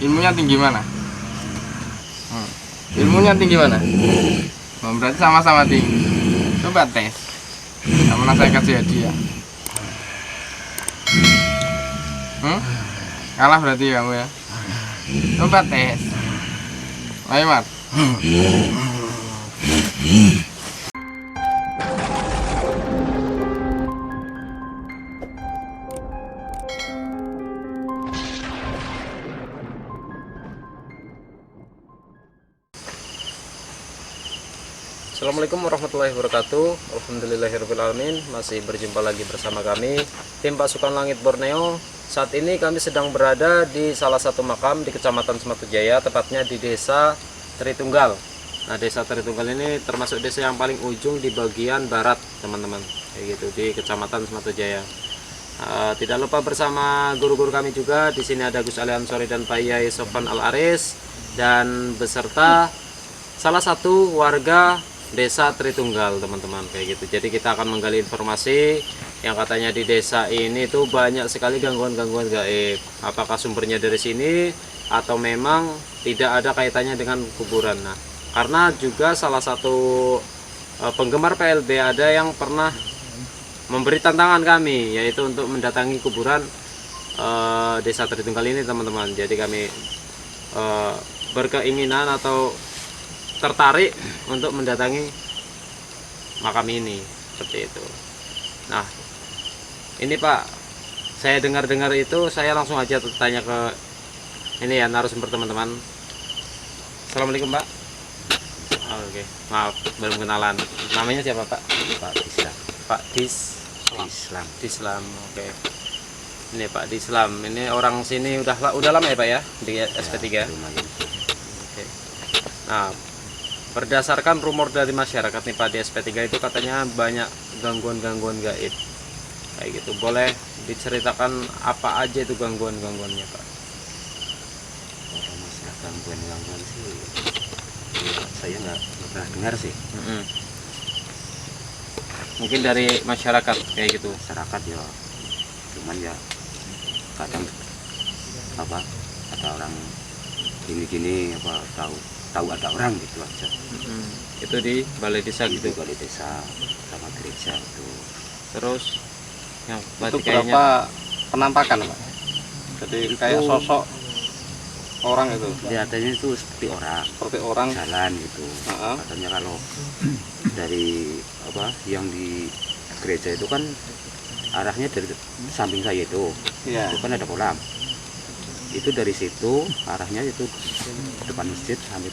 Ilmunya tinggi mana? Ilmunya tinggi mana? Oh, berarti sama-sama tinggi. Coba tes. Sama saya kasih hadiah. Kalah berarti kamu ya. Coba tes. Ayo Mat. Assalamualaikum warahmatullahi wabarakatuh. Alhamdulillahirrahmanirrahim. Masih berjumpa lagi bersama kami tim Pasukan Langit Borneo. Saat ini kami sedang berada di salah satu makam di Kecamatan Sematujaya, tepatnya di Desa Tritunggal. Nah, Desa Tritunggal ini termasuk desa yang paling ujung di bagian barat, teman-teman. Kayak gitu, di Kecamatan Sematujaya. Tidak lupa bersama guru-guru kami juga. Di sini ada Gus Ali Ansori dan Pak Yai Sofan Al-Aris, dan beserta salah satu warga Desa Tritunggal, teman-teman, kayak gitu. Jadi kita akan menggali informasi yang katanya di desa ini tuh banyak sekali gangguan-gangguan gaib. Apakah sumbernya dari sini atau memang tidak ada kaitannya dengan kuburan? Nah, karena juga salah satu penggemar PLB ada yang pernah memberi tantangan kami, yaitu untuk mendatangi kuburan Desa Tritunggal ini, teman-teman. Jadi kami berkeinginan atau tertarik untuk mendatangi makam ini, seperti itu. Nah, ini Pak, saya dengar-dengar itu, saya langsung aja tanya ke ini ya, narasumber, teman-teman. Assalamualaikum Pak. Oke, maaf belum kenalan. Namanya siapa Pak? Pak Dislam. Pak Dislam. Oke. Ini Pak Dislam. Ini orang sini udah lama ya Pak ya di SP3. Lumayan. Oke. Nah, berdasarkan rumor dari masyarakat nih Pak, di SP3 itu katanya banyak gangguan-gangguan gaib kayak gitu. Boleh diceritakan apa aja itu gangguan-gangguannya Pak? Kalau masalah gangguan sih, ya, saya nggak pernah dengar sih. Mungkin dari masyarakat kayak gitu. Masyarakat ya, cuman ya kadang apa ada orang gini-gini apa tahu ada orang gitu aja. Itu di balai desa Itu gitu. balai desa sama gereja itu. Terus yang Itu berarti berapa kayaknya penampakan Pak? Jadi kayak sosok orang itu. Kelihatannya itu seperti orang jalan gitu. Katanya kalau dari apa yang di gereja itu kan arahnya dari samping saya itu, Iya. itu kan ada kolam. Itu dari situ arahnya itu depan masjid sampai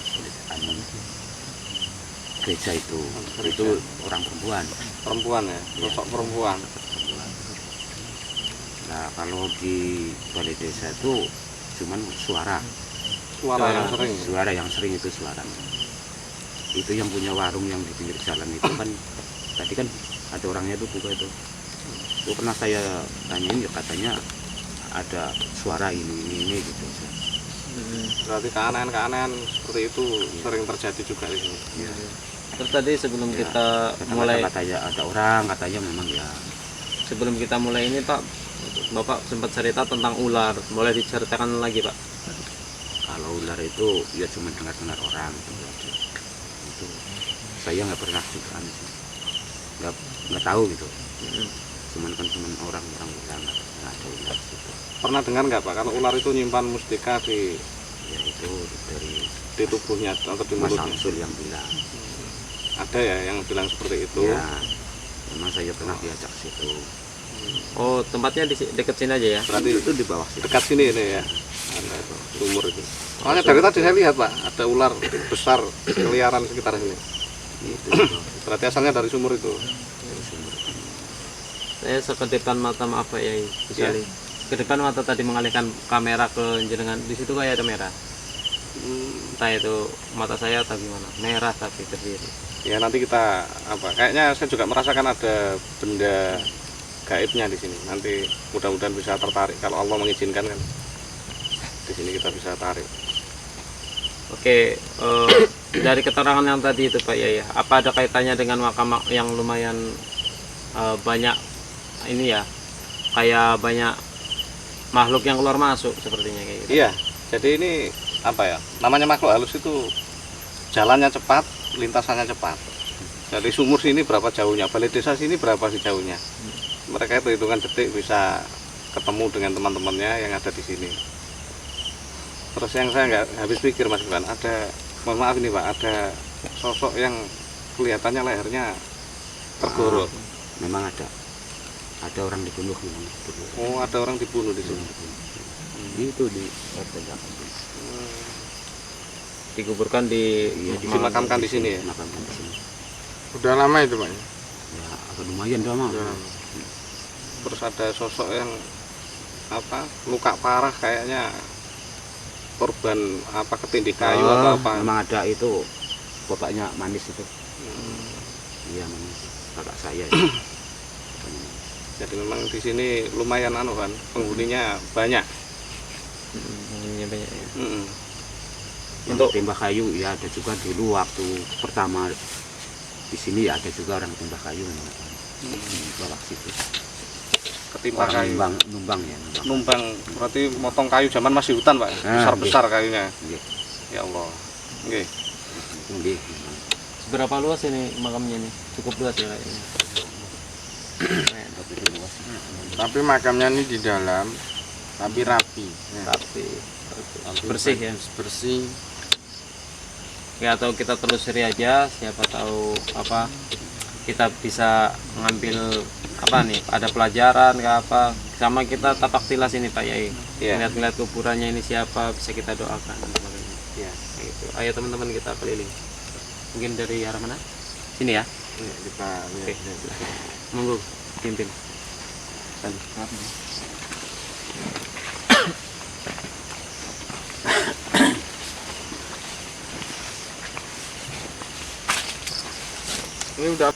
gereja itu. Itu orang Perempuan ya, sosok perempuan. Nah, kalau di balai desa itu cuman suara yang sering itu suara. Itu yang punya warung yang di pinggir jalan itu kan tadi kan ada orangnya itu buka itu pernah saya tanyain ya, katanya ada suara ini gitu. Berarti keanehan-keanehan seperti itu sering terjadi juga di sini. Ya. terus tadi sebelum Ya, kita kadang-kadang mulai katanya ada orang, katanya memang ya. sebelum kita mulai ini Pak, Bapak sempat cerita tentang ular. Boleh diceritakan lagi Pak? Kalau ular itu ya cuma dengar-dengar orang gitu aja. Itu saya nggak pernah juga sih, nggak tahu gitu. Cuman orang-orang bilang nggak ada ular gitu. Pernah dengar nggak Pak, kalau ular itu nyimpan mustika di Ya itu dari tubuhnya atau di Mas mulutnya? Samsul yang bilang. Ada ya yang bilang seperti itu. Ya, memang saya pernah diajak situ. Oh, tempatnya di dekat sini aja ya? Berarti Itu di bawah situ. dekat sini ini ya, ada itu sumur itu. Soalnya dari tadi saya lihat Pak, ada ular besar keliaran sekitar sini. Itu Berarti asalnya dari sumur itu. dari sumur. Saya sekedepan mata, maaf Pak Yai, Ya. Kedepan mata tadi mengalihkan kamera ke jenengan, di situ kayak ada merah. Entah itu mata saya atau gimana, merah tapi berdiri. Ya nanti kita apa? Kayaknya saya juga merasakan ada benda gaibnya di sini. Nanti mudah-mudahan bisa tertarik kalau Allah mengizinkan kan. Di sini kita bisa tarik. Oke, dari keterangan yang tadi itu Pak Yai, apa ada kaitannya dengan makam yang lumayan banyak ini ya, kayak banyak makhluk yang keluar masuk sepertinya kayak gitu? Iya, Jadi ini apa ya? Namanya makhluk halus itu jalannya cepat, lintasannya cepat. Dari sumur sini berapa jauhnya, balai desa sini berapa sih jauhnya. Mereka itu hitungan detik bisa ketemu dengan teman-temannya yang ada di sini. Terus yang saya nggak habis pikir Mas Iwan, ada, mohon maaf ini Pak, ada sosok yang kelihatannya lehernya tergorok. Memang ada orang dibunuh memang. Oh, ada orang dibunuh di sini. Itu di RT belakang. Dikuburkan di Dimakamkan di sini ya. Dimakamkan di sini. Udah lama itu Pak? Ya agak lumayan lama. Terus ada sosok yang apa, luka parah kayaknya korban apa, ketindih kayu atau apa. Memang ada itu bapaknya Manis itu. Iya Manis, kakak saya. Jadi memang di sini lumayan kan, penghuninya banyak. banyak ya. Untuk tembak kayu ya ada juga dulu waktu pertama di sini ya ada juga orang tembak kayu di bawah situ. Ketimpa Orang kayu. numbang ya. Numbang berarti motong kayu zaman masih hutan Pak. Besar-besar kayunya. Iya. Ya Allah. Nggih. Nggih. Seberapa luas ini makamnya nih? Cukup luas ya kayaknya. Tapi makamnya ini di dalam, tapi rapi. Tapi bersih ya. Bersih. Ya, atau kita telusuri aja, siapa tahu apa kita bisa ngambil apa nih, ada pelajaran ke apa, sama kita tapak tilas ini Pak Yai. Iya. Lihat-lihat kuburannya ini siapa, bisa kita doakan dan sebagainya. Iya. Gitu. Ayo teman-teman kita keliling. Mungkin dari arah mana? Sini ya. Ya, kita lihat. Monggo pimpin. Ini udah.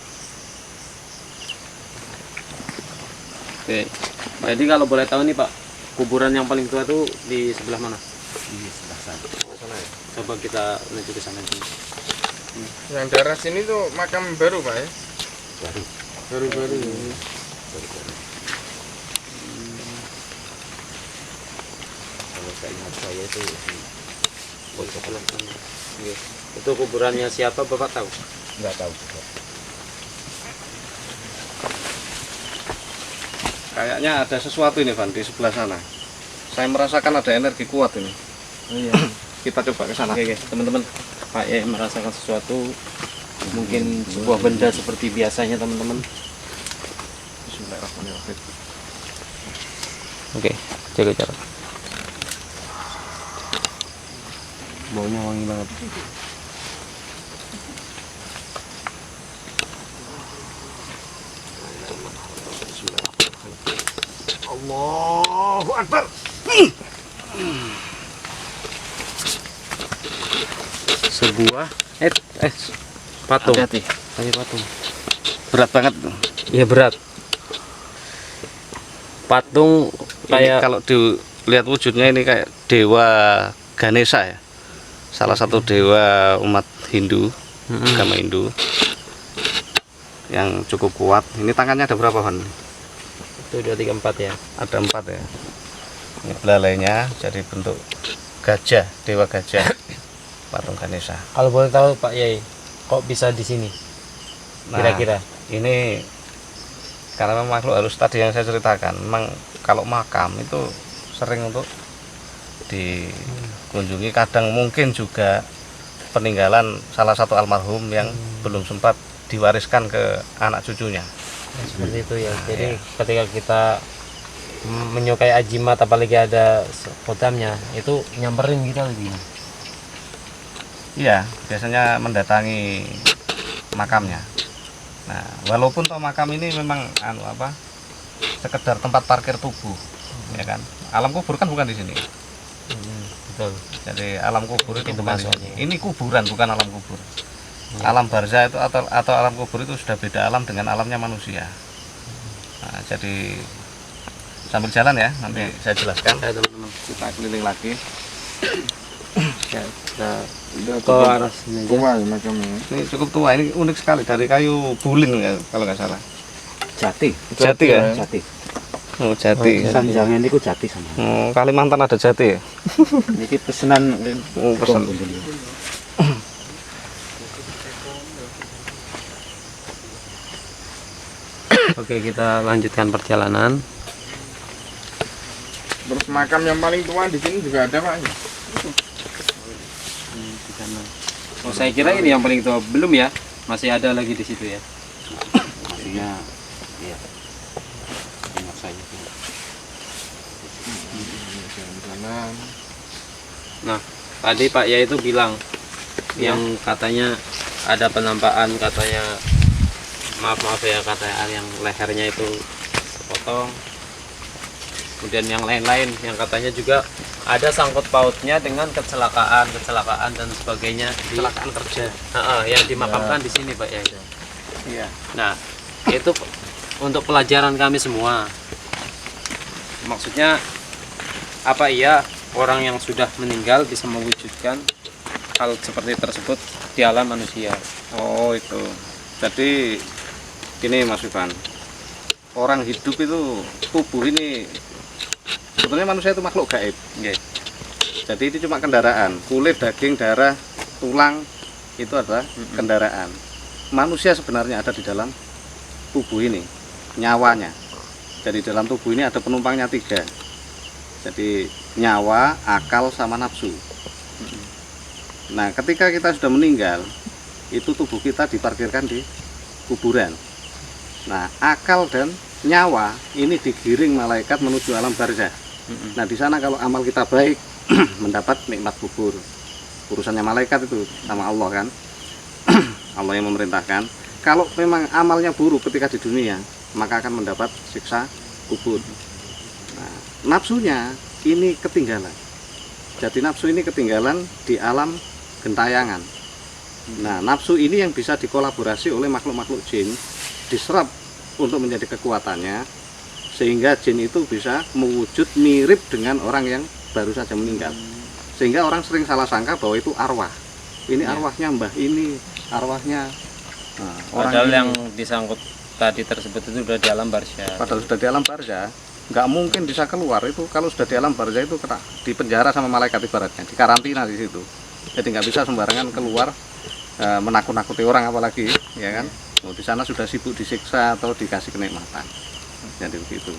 Oke. Jadi kalau boleh tahu nih Pak, kuburan yang paling tua itu di sebelah mana? Di sebelah sana. Sana ya. Coba kita menuju ke sana dulu. Yang daerah sini tuh makam baru Pak ya? Baru. Baru-baru. Kalau saya ingat saya itu di Sebelah sana. Oke. Itu kuburannya siapa Bapak tahu? nggak tahu juga. Kayaknya ada sesuatu ini Van di sebelah sana. Saya merasakan ada energi kuat ini. Oh iya. Kita coba ke sana. Oke, teman-teman. Pak Yai merasakan sesuatu, mungkin sebuah benda seperti biasanya teman-teman. Bismillahirrahmanirrahim. Oke, jaga jarak. Baunya wangi banget. Allahu Akbar. Sebuah patung. Hati-hati. Kayak patung. Berat banget. Iya berat. Patung Ini kayak kalau dilihat wujudnya ini kayak dewa Ganesha ya. Salah satu dewa umat Hindu, agama Hindu. Yang cukup kuat. Ini tangannya ada berapa Van? itu 2, 3, 4 ya. Ada 4 ya. Ini belalainya jadi bentuk gajah, dewa gajah. Patung Ganesha. Kalau boleh tahu Pak Yai, kok bisa di sini? Nah, Kira-kira. ini karena memang makhluk halus tadi yang saya ceritakan, memang kalau makam itu sering untuk dikunjungi, kadang mungkin juga peninggalan salah satu almarhum yang belum sempat diwariskan ke anak cucunya. Seperti itu ya. Jadi ketika kita menyukai ajimat, apalagi ada kodamnya, itu nyamperin kita lagi. Iya, biasanya mendatangi makamnya. Nah, walaupun toh makam ini memang sekedar tempat parkir tubuh, ya kan. Alam kubur kan bukan di sini. Betul. Jadi alam kubur itu bukan di sini. maksudnya. Ini kuburan bukan alam kubur. Alam barzah itu atau alam kubur itu sudah beda alam dengan alamnya manusia. Nah, jadi sambil jalan ya, nanti saya jelaskan. Ya teman-teman. Kita keliling lagi. Ya, kita Udah ke arah sini aja. tua ya makamnya. Ini cukup tua, ini unik sekali dari kayu bulin ya kalau nggak salah. Jati. Jati ya? Jati. Oh, jati. Sanjangan niku jati sama. Kalimantan ada jati ya? Niki pesenan Pesan. Oke, kita lanjutkan perjalanan. Terus makam yang paling tua di sini juga ada Pak. Oh, saya kira ini yang paling tua, belum ya? Masih ada lagi di situ ya. Maksudnya iya. Ingat saya itu. Nah, tadi Pak Ya itu bilang yang katanya ada penampakan, katanya maaf ya, katanya yang lehernya itu sepotong. Kemudian yang lain-lain yang katanya juga ada sangkut pautnya dengan kecelakaan dan sebagainya, Kecelakaan kerja. yang dimakamkan di sini Pak Ya. Iya. Nah, itu untuk pelajaran kami semua. Maksudnya apa iya orang yang sudah meninggal bisa mewujudkan hal seperti tersebut di alam manusia? Oh, itu. Jadi gini Mas Ivan. Orang hidup itu tubuh ini sebetulnya manusia itu makhluk gaib. Nggih. Jadi itu cuma kendaraan, kulit, daging, darah, tulang itu adalah kendaraan. Manusia sebenarnya ada di dalam tubuh ini, nyawanya. Jadi dalam tubuh ini ada penumpangnya 3. Jadi nyawa, akal, sama nafsu. Nah, ketika kita sudah meninggal, itu tubuh kita diparkirkan di kuburan. Nah, akal dan nyawa ini digiring malaikat menuju alam barzah. Nah, di sana kalau amal kita baik mendapat nikmat kubur. Urusannya malaikat itu sama Allah kan. Allah yang memerintahkan. Kalau memang amalnya buruk ketika di dunia, maka akan mendapat siksa kubur. Nah, nafsunya ini ketinggalan. Jadi nafsu ini ketinggalan di alam gentayangan. Nah, nafsu ini yang bisa dikolaborasi oleh makhluk-makhluk jin, diserap untuk menjadi kekuatannya, sehingga jin itu bisa mewujud mirip dengan orang yang baru saja meninggal. Sehingga orang sering salah sangka bahwa itu arwah. Ini arwahnya mbah ini, arwahnya Padahal yang disangkut tadi tersebut itu sudah di alam barzah. Padahal sudah di alam barzah, nggak mungkin bisa keluar itu. Kalau sudah di alam barzah itu kena di penjara sama malaikat ibaratnya, di karantina di situ. Jadi nggak bisa sembarangan keluar menakut-nakuti orang apalagi, ya kan? Oh, di sana sudah sibuk disiksa atau dikasih kenikmatan. Jadi begitu.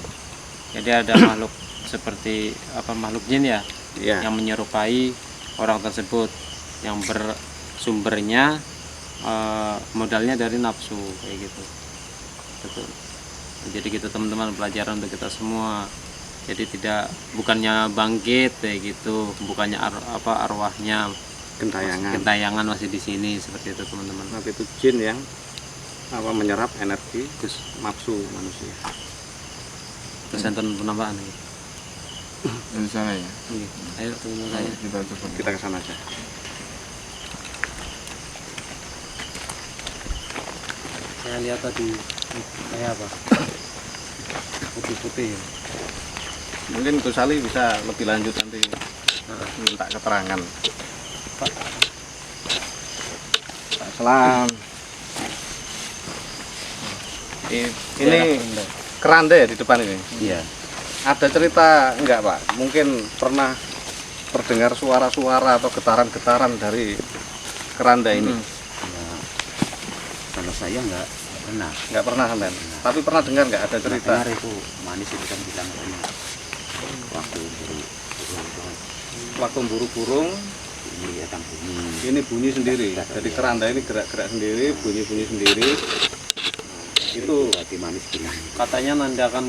Jadi ada makhluk seperti makhluk jin ya, Iya. yang menyerupai orang tersebut, yang bersumbernya modalnya dari nafsu kayak gitu. Betul. Jadi gitu teman-teman, pelajaran untuk kita semua. Jadi bukannya bangkit kayak gitu, bukannya arwahnya gentayangan masih di sini, seperti itu teman-teman. Tapi itu jin yang menyerap energi nafsu manusia. Terus enten penambahan nih. Di sana ya. Ayo teman-teman saya. Kita coba. Kita ke sana aja. Saya lihat tadi kayak apa? Putih-putih. Mungkin Gus Ali bisa lebih lanjut nanti minta keterangan. Pak Selam. Ini keranda ya di depan ini. Iya. Ada cerita enggak Pak? Mungkin pernah terdengar suara-suara atau getaran-getaran dari keranda ini? Ya, kalau saya nggak pernah. Enggak pernah sampean. Tapi pernah dengar enggak ada cerita? Dengar itu manis itu kan bilang katanya waktu Waktu burung-burung ini datang bunyi. ini bunyi sendiri. Jadi keranda ini gerak-gerak sendiri, bunyi-bunyi sendiri. Itu hati manis bilang Katanya nandakan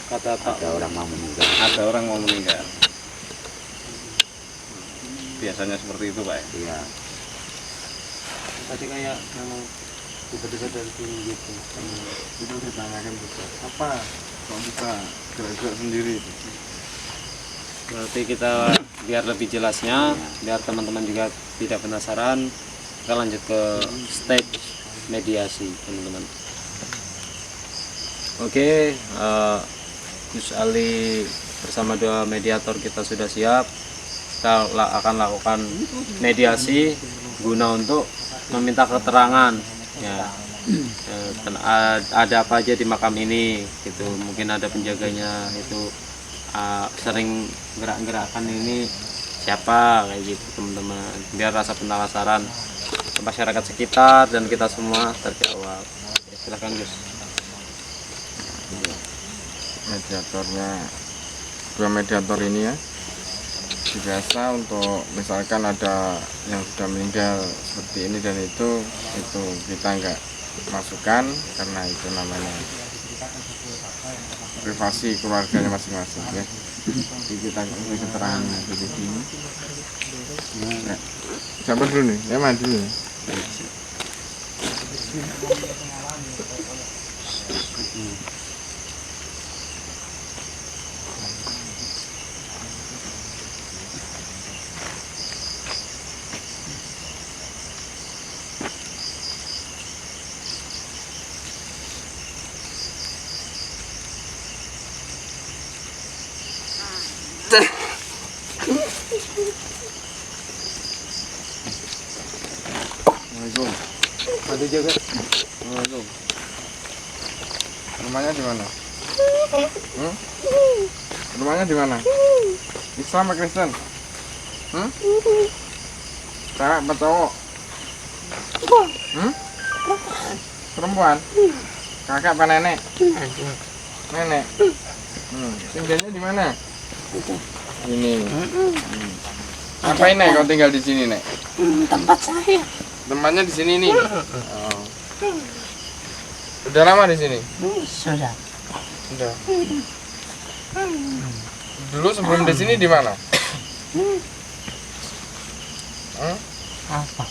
kata ada orang mau meninggal. ada orang mau meninggal. Biasanya seperti itu Pak. Iya. tadi kayak memang tiba-tiba dari sini gitu. Itu ditanyakan juga. Apa kok bisa gerak-gerak sendiri itu? Berarti kita biar lebih jelasnya, biar teman-teman juga tidak penasaran, kita lanjut ke step mediasi teman-teman. Oke, Gus Ali bersama 2 mediator kita sudah siap. Kita akan lakukan mediasi guna untuk meminta keterangan ya, ada apa aja di makam ini gitu. Mungkin ada penjaganya itu sering gerak-gerakan ini siapa kayak gitu teman-teman, biar rasa penasaran masyarakat sekitar dan kita semua terjawab. Silahkan Gus. Mediatornya, dua mediator ini ya, biasa untuk misalkan ada yang sudah meninggal seperti ini dan itu kita nggak masukkan karena itu namanya privasi keluarganya masing-masing ya. Jadi kita kasih keterangan di sini. Nah, siapa dulu nih? Ya mandi dulu. Assalamualaikum. Ada juga. Assalamualaikum. Rumahnya di mana? Rumahnya di mana? Islam atau Kristen? Cewek apa cowok? Perempuan? Kakak apa nenek? Nenek. Tinggalnya di mana? Ini. Ngapain Nek kau tinggal di sini Nek? Tempat saya. Tempatnya di sini nih. Oh. Udah lama di sini? Sudah. Udah. Dulu sebelum di sini di mana? Apa?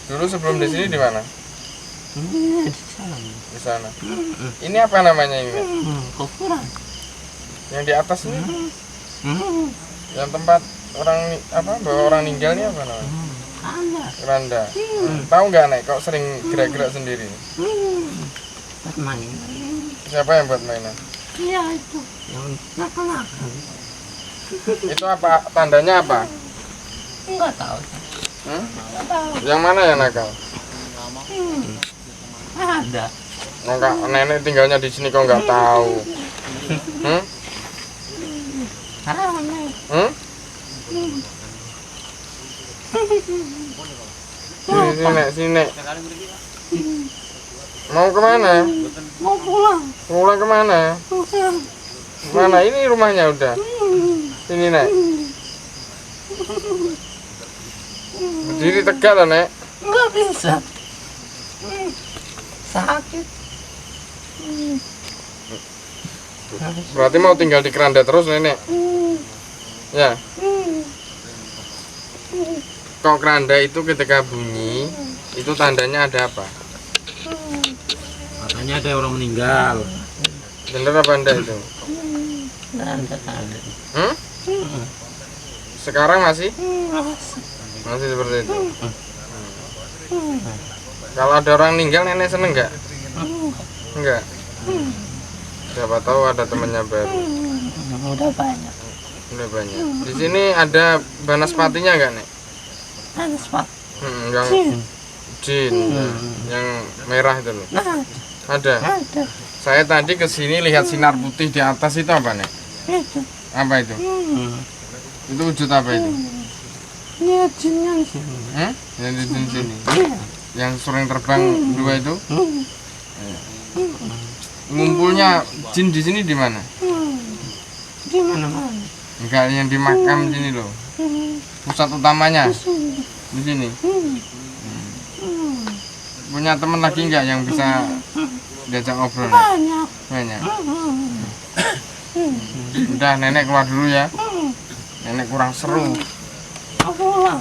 Dulu sebelum di sini di mana? Di sana. Di sana. Ini apa namanya ini? Kuburan. Yang di atas ini? Yang tempat orang bawa orang meninggal ini apa namanya? Ada. Keranda. Tahu nggak Nek? Kok sering gerak-gerak sendiri? Bermain. Siapa yang buat mainan? Ya itu. Yang nakal-nakal. Itu apa? Tandanya apa? Enggak tahu. Enggak tahu. Yang mana yang nakal? Ada. Nggak, nenek tinggalnya di sini kok nggak tahu? Aneh. Sini. Mau kemana? Mau pulang. Pulang kemana? Pulang. Mana ini rumahnya udah? Sini Nek. Berdiri tegak lah Nek. Enggak bisa. Sakit. Berarti mau tinggal di keranda terus Nenek? Ya. Kok keranda itu ketika bunyi itu tandanya ada apa? Katanya ada orang meninggal. Bener apa enggak itu? Ada. Sekarang masih? Masih seperti itu. Kalau ada orang meninggal nenek seneng nggak? Enggak. Siapa tahu ada temannya baru. Udah banyak. Udah banyak. Di sini ada banaspatinya nggak Nek? Ada spot. Yang jin, yang merah itu loh. Ada. Saya tadi ke sini lihat sinar putih di atas itu apa Nek? Itu. Apa itu? Itu wujud apa itu? Ini jin yang sini. Yang di sini. Yang sering terbang dua itu? Ngumpulnya jin di sini di mana? Di mana-mana. Enggak, yang di makam sini loh. Pusat utamanya di sini. Punya teman lagi enggak yang bisa diajak ngobrol? Banyak. Banyak. Udah, nenek keluar dulu ya. Nenek kurang seru. Pulang.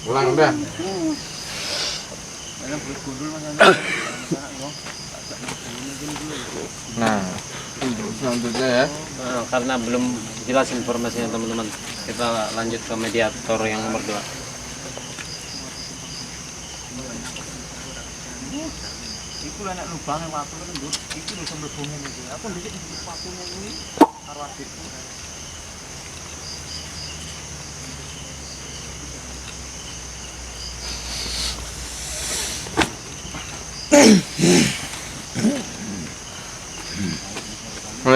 Pulang udah. Nah, selanjutnya ya. Nah, karena belum jelas informasinya teman-teman, kita lanjut ke mediator yang nomor 2. Iku enak lubang yang waktu kan Gus. Iku lho sambel bongeng iki. Aku ndek di watunya ini karo adikku.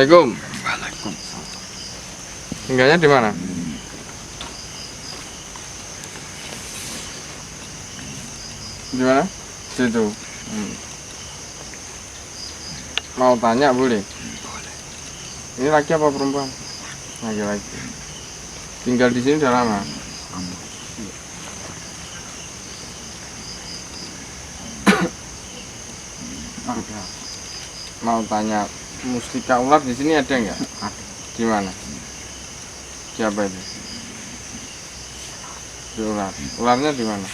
Assalamualaikum. Tinggalnya di mana? Di mana? Situ. Mau tanya boleh? Ini laki apa perempuan? Laki-laki. Tinggal di sini udah lama. Mau tanya, mustika ular di sini ada nggak? Di mana? Siapa itu? Di ular. Ularnya di mana?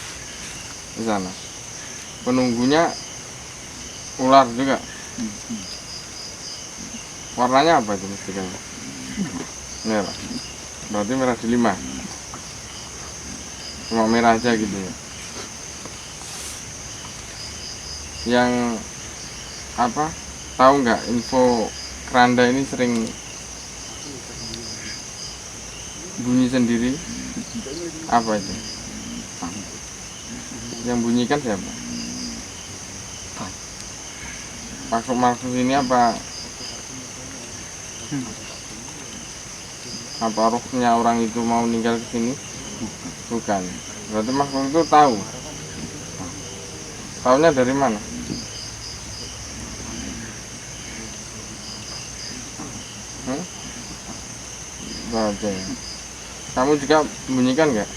Di sana. Penunggunya ular juga. Warnanya apa itu mustikanya? Merah. Berarti merah delima. Cuma merah aja gitu ya. Yang apa? Tahu nggak info keranda ini sering bunyi sendiri? Apa itu? Yang bunyikan siapa? Maksud ini apa? Apa rohnya orang itu mau meninggal ke sini? Bukan. Berarti makhluk itu tahu. Tahunya dari mana? Baca. Kamu juga bunyikan nggak?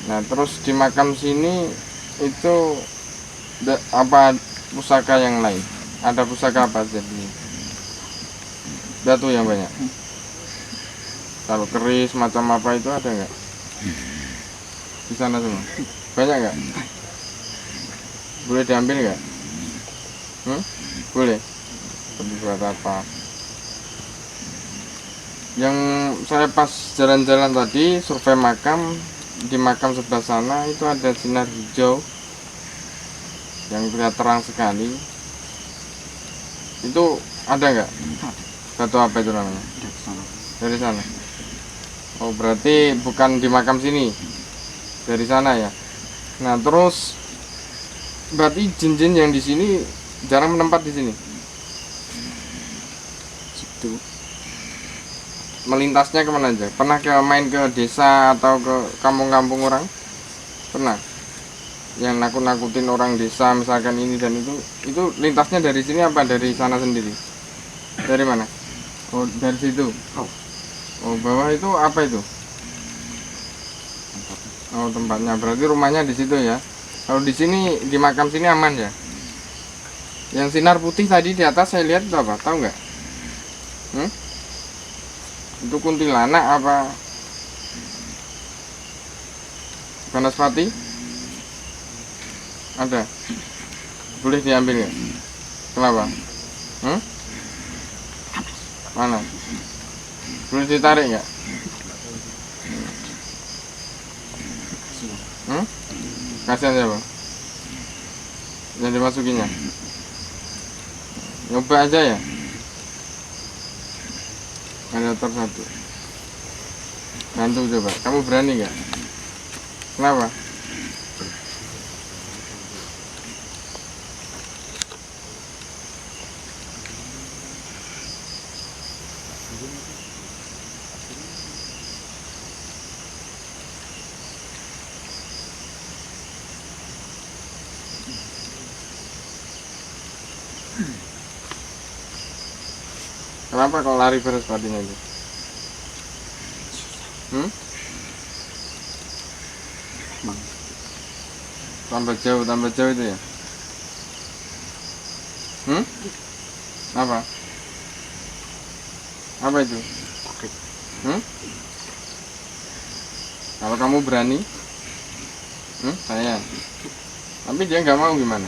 Nah, terus di makam sini itu apa pusaka yang lain? Ada pusaka apa jadi? Batu yang banyak. Kalau keris macam apa itu ada nggak? Di sana semua. Banyak nggak? Boleh diambil nggak? Boleh. Tapi buat apa? Yang saya pas jalan-jalan tadi survei makam, di makam sebelah sana itu ada sinar hijau yang terlihat terang sekali. Itu ada nggak? Batu apa itu namanya? Dari sana. Oh, berarti bukan di makam sini, dari sana ya. Nah, terus berarti jin-jin yang di sini jarang menempat di sini. Situ. Melintasnya kemana aja? Pernah main ke desa atau ke kampung-kampung orang? Pernah? Yang nakut-nakutin orang desa misalkan ini dan itu lintasnya dari sini apa dari sana sendiri? Dari mana? Oh, dari situ. Oh, bawah itu apa itu? Oh, tempatnya. Berarti rumahnya di situ ya. Kalau di sini di makam sini aman ya? Yang sinar putih tadi di atas saya lihat itu apa? Tahu nggak? Itu kuntilanak apa Banaspati? Ada? Boleh diambil nggak? Kenapa? Mana? Boleh ditarik nggak? Kasihan siapa? Yang dimasukinya? Nyoba aja ya? Ada satu. Bantu coba. Kamu berani nggak? Kenapa? Kenapa kau lari Banaspatinya itu? Tambah jauh itu ya? Apa? Apa itu? Kalau kamu berani, saya. Tapi dia nggak mau gimana?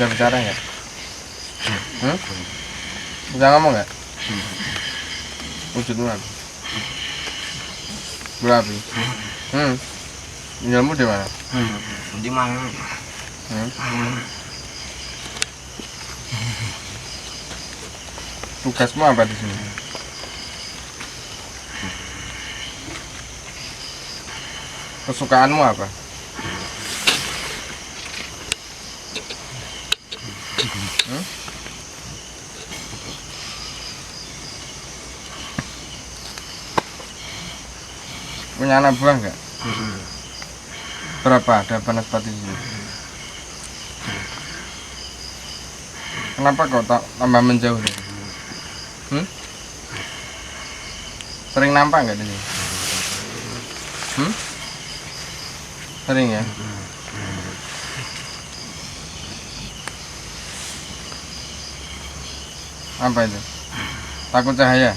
Bisa bicara nggak? Bisa ngomong nggak? Wujudmu apa? Berapi. Tinggalmu di mana? Di mana? Tugasmu apa di sini? Kesukaanmu apa? Punya anak buah nggak? Berapa? Ada Banaspati di sini? Kenapa kok tambah menjauh nih? Sering nampak nggak di sini? Sering ya? Apa itu? Takut cahaya?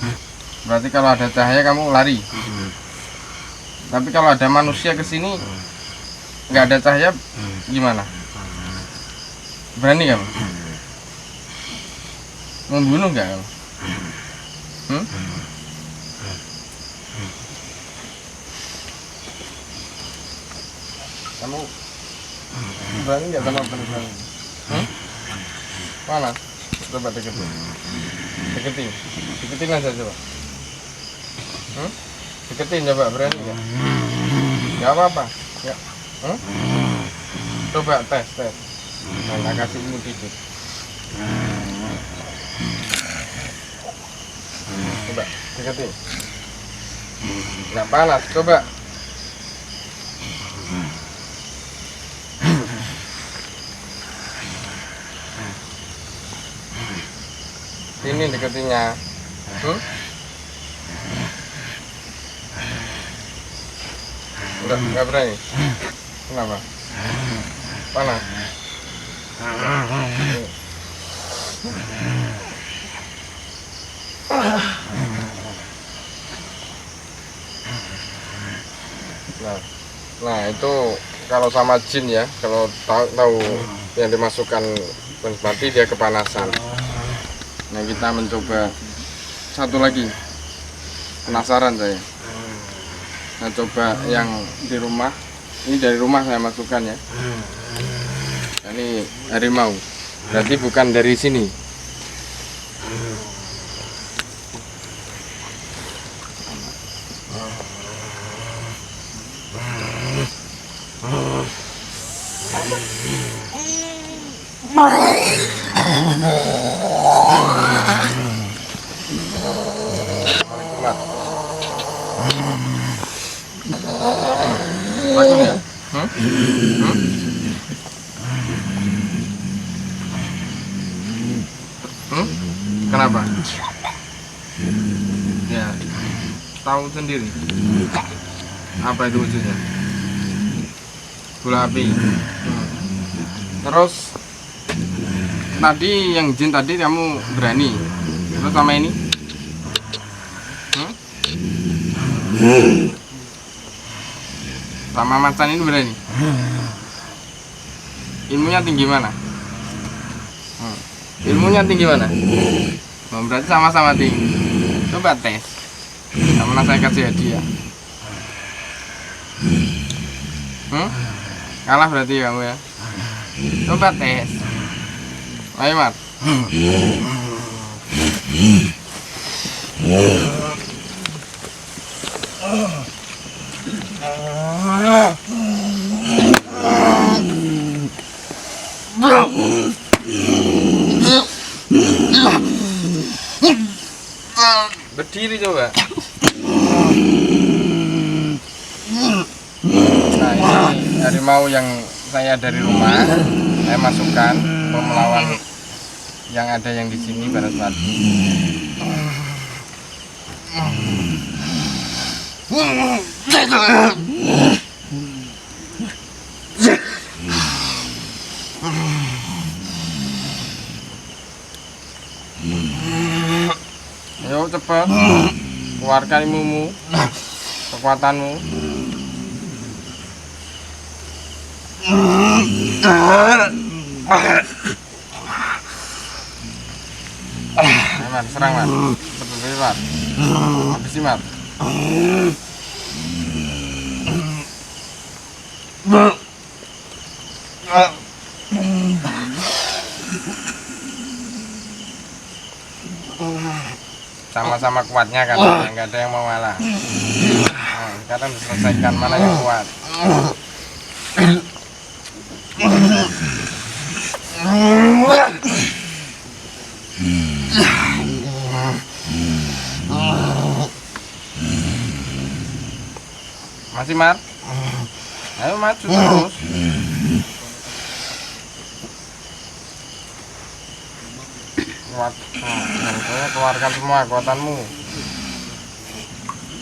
Berarti kalau ada cahaya kamu lari. Tapi kalau ada manusia ke sini nggak ada cahaya gimana? Berani kamu? Membunuh nggak kamu? Kamu berani nggak sama penumpang? Mana? Coba deketin. Deketin aja coba. Deketin coba, berani nggak? Nggak apa-apa. Ya. Coba tes. Nah, kasih ini dikit. Coba deketin. Nggak panas, coba. Ini deketinnya. Nggak berani. Kenapa? Panas. Nah itu kalau sama jin ya, kalau tahu yang dimasukkan Banaspati dia kepanasan. Nah kita mencoba satu lagi, penasaran saya. Nah coba yang di rumah, ini dari rumah saya masukkan ya. Ini harimau, berarti bukan dari sini. Langsung ya? Kenapa? Ya, tahu sendiri. Apa itu wujudnya? Bola api. Terus tadi yang jin tadi kamu berani. Terus sama ini? Sama macan ini berani? Ilmunya tinggi mana? Ilmunya tinggi mana? Berarti sama-sama tinggi. Coba tes. Kamu saya kasih hadiah. Kalah berarti kamu ya. Coba tes. Ayo Mat. Berdiri coba. Nah ini harimau yang saya dari rumah, saya masukkan untuk melawan yang ada yang di sini Banaspati. Ayo cepat, keluarkan ilmumu, kekuatanmu. Ayo, Mar, serang Mar. Betul Mar. Habisi Mar. Sama-sama kuatnya kan, nggak ada yang mau ngalah. Nah, sekarang diselesaikan mana yang kuat. Masih Mar? Ayo maju terus. Keluarkan semua kekuatanmu.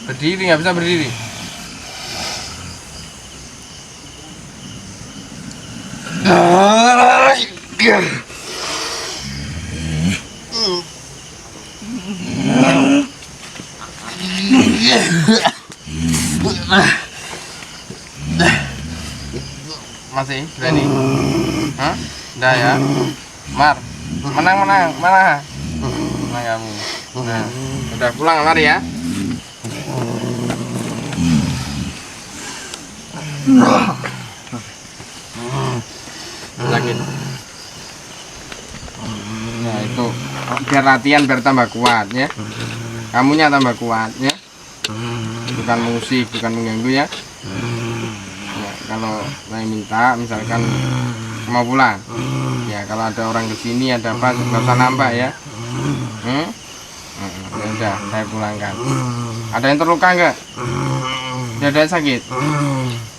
Berdiri, nggak bisa berdiri. Masih berani? Hah? Udah ya? Mar, menang mana? Menang kamu. Nah, udah pulang lari ya? Sakit. Nah itu biar latihan biar tambah kuat ya. Kamunya tambah kuat ya. Bukan mengusik, bukan mengganggu ya. Ya, kalau saya minta misalkan mau pulang ya, kalau ada orang kesini ada apa nggak usah nambah ya. Ya udah saya pulangkan. Ada yang terluka nggak? Tidak ada yang sakit?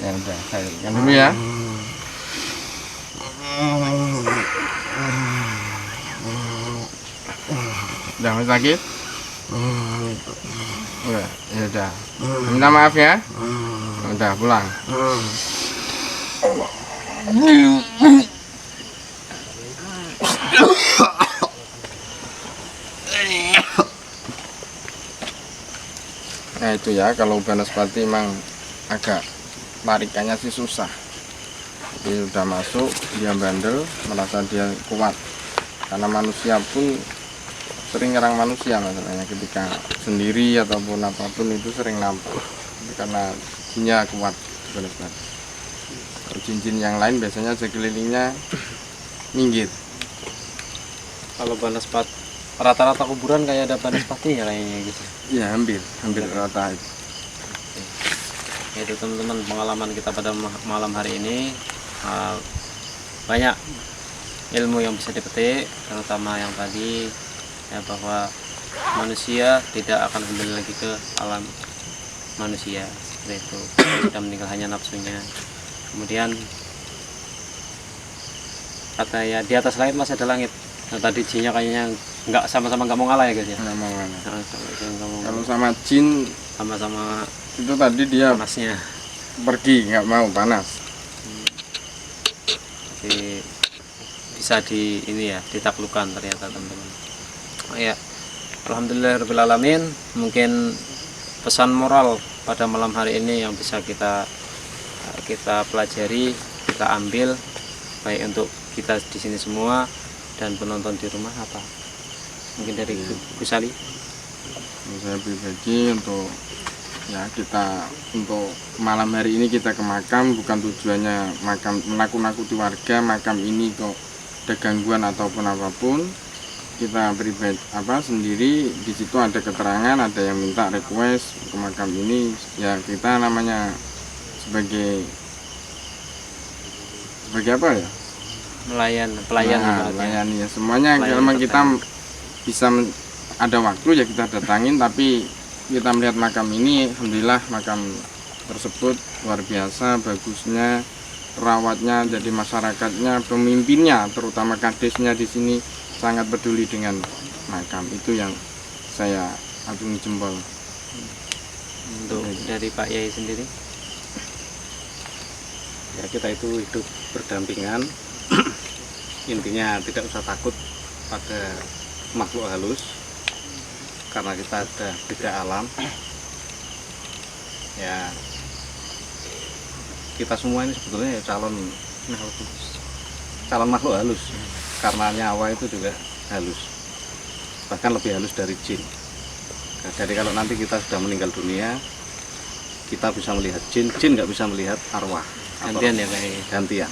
Ya udah saya pulangkan dulu ya. Udah masih sakit? Udah, ya udah. Minta maaf ya. Udah pulang. Nah itu ya, kalau Banaspati emang agak tarikannya sih susah. Dia udah masuk, dia bandel, merasa dia kuat. Karena manusia pun sering nyerang manusia masalahnya, ketika sendiri ataupun apapun itu sering nampak. Karena jinnya kuat Banaspati. Kalau jin-jin yang lain biasanya sekelilingnya minggir. Kalau Banaspati rata-rata kuburan kayak ada Banaspati ya kayaknya gitu. Ya hampir rata itu. Itu teman-teman pengalaman kita pada malam hari ini, banyak ilmu yang bisa dipetik, terutama yang tadi ya, bahwa manusia tidak akan kembali lagi ke alam manusia seperti itu. Sudah meninggal hanya nafsunya. Kemudian kata ya di atas langit masih ada langit. Nah, tadi jinnya kayaknya nggak sama-sama nggak mau ngalah ya guys ya. Nggak mau ngalah. Nah, Kalau sama jin sama-sama itu tadi dia panasnya. pergi, nggak mau panas. Jadi bisa ini ya ditaklukkan ternyata teman-teman. Oh ya, alhamdulillahirobbilalamin. Mungkin pesan moral pada malam hari ini yang bisa kita pelajari, kita ambil baik untuk kita di sini semua dan penonton di rumah apa? Mungkin dari Gus Ali. Saya pribadi untuk ya kita untuk malam hari ini kita ke makam bukan tujuannya makam menakut-nakuti warga, makam ini kok ada gangguan ataupun apapun. Kita pribadi sendiri di situ ada keterangan, ada yang minta request ke makam ini, ya kita namanya sebagai apa ya? Melayani ya semuanya. Kalau kita bisa ada waktu ya kita datangin, tapi kita melihat makam ini, alhamdulillah makam tersebut luar biasa bagusnya, rawatnya, jadi masyarakatnya, pemimpinnya, terutama kadesnya di sini sangat peduli dengan makam. Itu yang saya acungi jempol. Untuk dari Pak Yai sendiri, Ya kita itu hidup berdampingan. Intinya tidak usah takut pada makhluk halus, karena kita ada beda alam. Ya kita semua ini sebetulnya ya calon makhluk halus, karena nyawa itu juga halus. bahkan lebih halus dari jin. Nah, jadi kalau nanti kita sudah meninggal dunia, kita bisa melihat jin, jin nggak bisa melihat arwah. Gantian ya Pak. Gantian.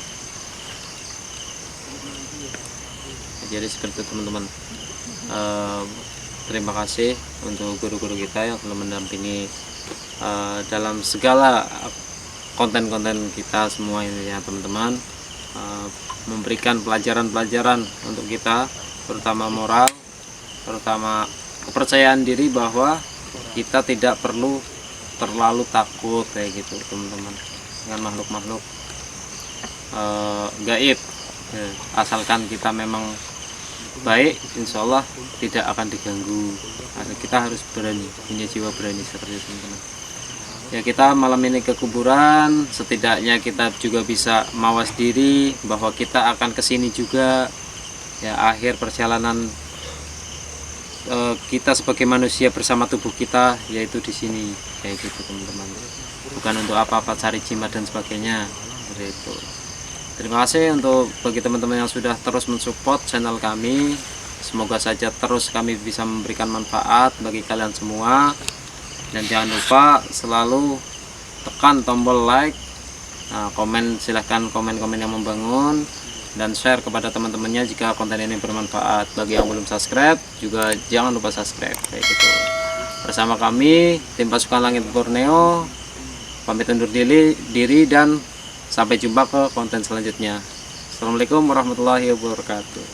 Jadi seperti itu teman-teman. Terima kasih untuk guru-guru kita yang telah mendampingi dalam segala konten-konten kita semua ini ya teman-teman. Memberikan pelajaran-pelajaran untuk kita, terutama moral, terutama kepercayaan diri bahwa kita tidak perlu terlalu takut kayak gitu teman-teman dengan makhluk-makhluk gaib ya, asalkan kita memang baik, insya Allah tidak akan diganggu. Kita harus berani, punya jiwa berani seperti itu teman-teman. Ya kita malam ini ke kuburan, setidaknya kita juga bisa mawas diri bahwa kita akan kesini juga. Ya akhir perjalanan kita sebagai manusia bersama tubuh kita yaitu di sini kayak gitu teman-teman. Bukan untuk apa-apa cari jimat dan sebagainya seperti itu. Terima kasih untuk bagi teman-teman yang sudah terus mensupport channel kami. Semoga saja terus kami bisa memberikan manfaat bagi kalian semua. Dan jangan lupa selalu tekan tombol like, komen, silahkan komen-komen yang membangun, dan share kepada teman-temannya jika konten ini bermanfaat. Bagi yang belum subscribe juga jangan lupa subscribe kayak gitu. Bersama kami tim Pasukan Langit Borneo pamit undur diri dan sampai jumpa ke konten selanjutnya. Assalamualaikum warahmatullahi wabarakatuh.